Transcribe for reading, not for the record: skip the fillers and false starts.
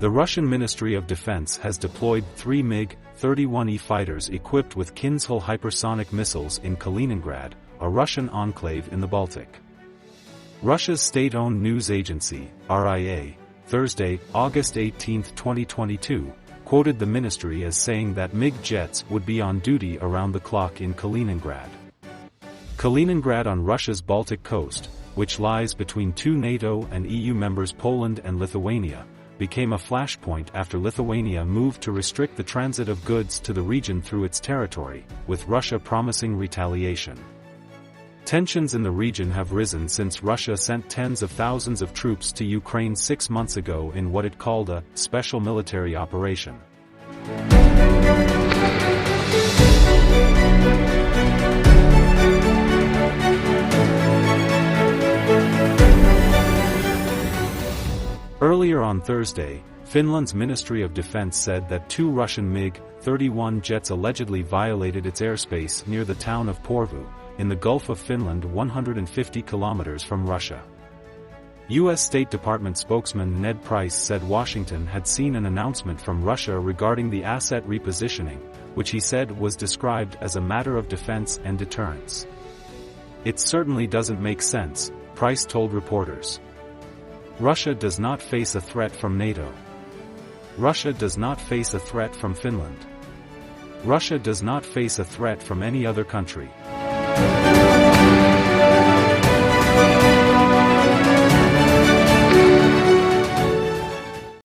The Russian Ministry of Defense has deployed 3 MiG-31E fighters equipped with Kinzhal hypersonic missiles in Kaliningrad, a Russian enclave in the Baltic. Russia's state-owned news agency, RIA, Thursday, August 18, 2022, quoted the ministry as saying that MiG jets would be on duty around the clock in Kaliningrad. Kaliningrad on Russia's Baltic coast, which lies between two NATO and EU members Poland and Lithuania, became a flashpoint after Lithuania moved to restrict the transit of goods to the region through its territory, with Russia promising retaliation. Tensions in the region have risen since Russia sent tens of thousands of troops to Ukraine 6 months ago in what it called a special military operation. Earlier on Thursday, Finland's Ministry of Defense said that 2 Russian MiG-31 jets allegedly violated its airspace near the town of Porvoo, in the Gulf of Finland 150 kilometers from Russia. U.S. State Department spokesman Ned Price said Washington had seen an announcement from Russia regarding the asset repositioning, which he said was described as a matter of defense and deterrence. "It certainly doesn't make sense," Price told reporters. Russia does not face a threat from NATO. Russia does not face a threat from Finland. Russia does not face a threat from any other country.